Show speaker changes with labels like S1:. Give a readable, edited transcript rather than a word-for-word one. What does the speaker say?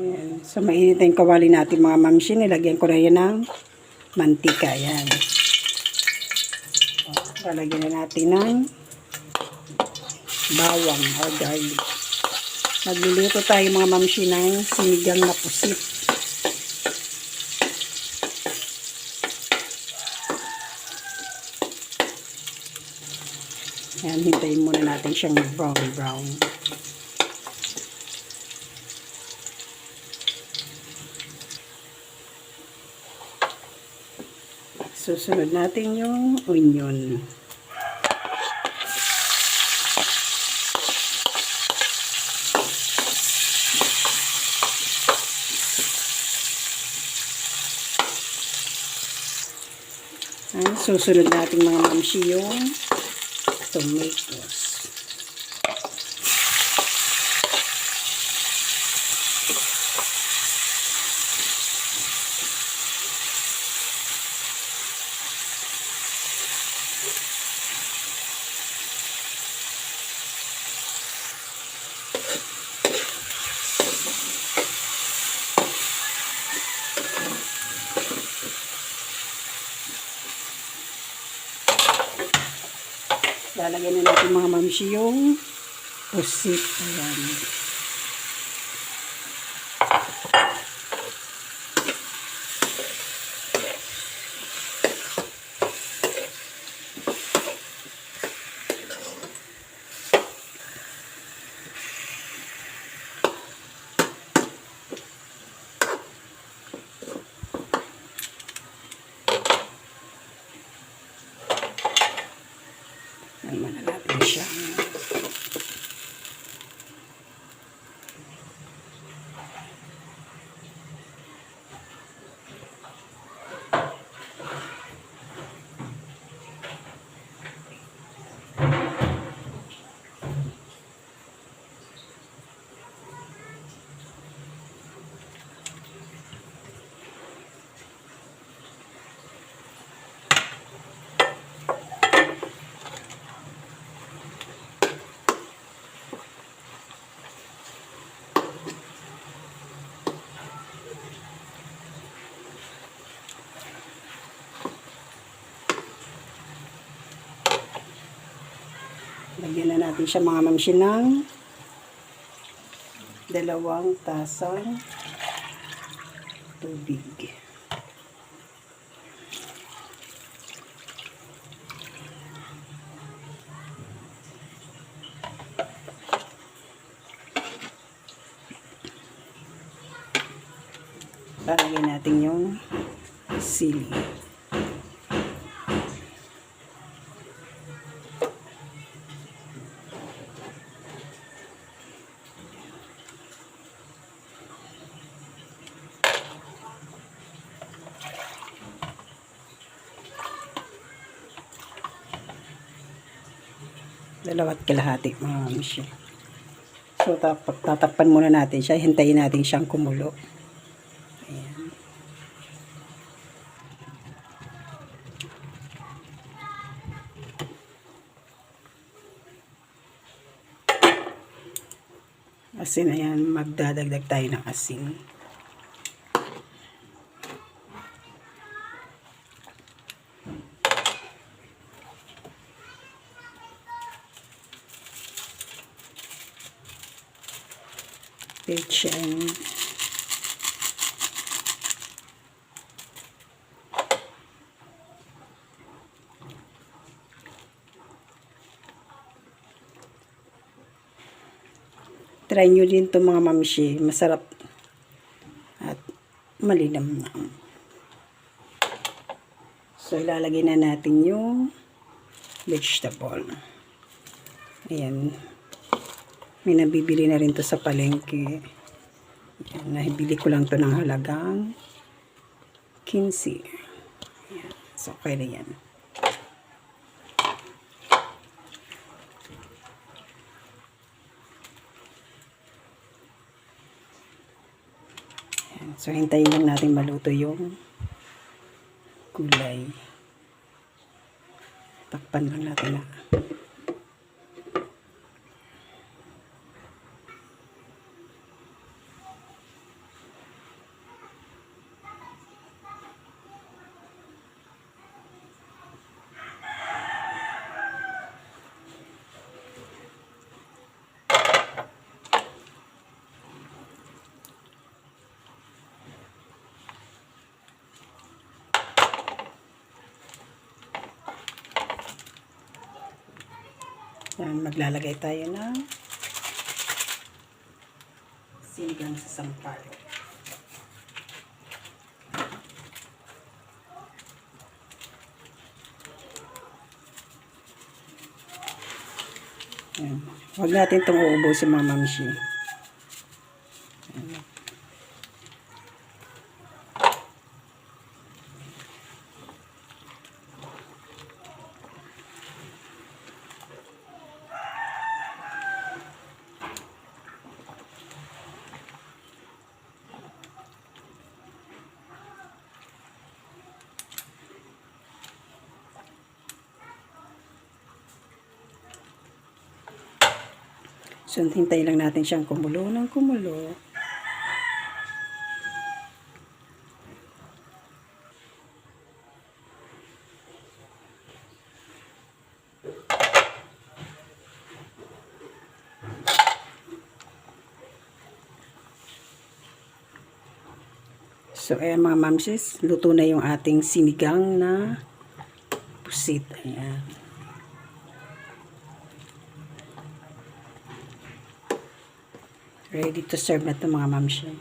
S1: Ayan. So, mainit na yung kawali natin mga mamsi. Nilagyan ko na yan ng mantika. Ayan. Lalagyan na natin ng bawang or garlic. Magluluto tayo mga mamsi ng sinigang na pusit. Ayan, hintayin muna natin siyang brown. Susunod natin yung onion. Susunod natin mga mamsi yung tomatoes. Lalagyan na natin mga mamsi yung pusit. Ayan. Naman na natin siya. Lagyan na natin siya mga mamsi ng 2 tasang tubig. Lagyan natin yung sili. Dalawat kalahati mga mamsi. So, tatakpan muna natin siya. Hintayin natin siyang kumulo. Ayan. Asin, ayan. Magdadagdag tayo ng asin. Pechay. Try nyo din ito mga mamsi. Masarap at malinamnam. So, ilalagay na natin yung vegetable. Ayan. May nabibili na rin to sa palengke. Ayan. Nabili ko lang to ng halagang 15. Ayan. So, okay na yan. So, hintayin lang natin maluto yung gulay. Takpan lang natin na. Yan, maglalagay tayo ng sinigang sa sampalok. Yan. Huwag natin itong uubusin mga mamshi. Yan. So, hintayin lang natin siyang kumulo ng kumulo. So, ayan mga mamsis, luto na yung ating sinigang na pusit. Ayan. Ready to serve na ito mga mamsis.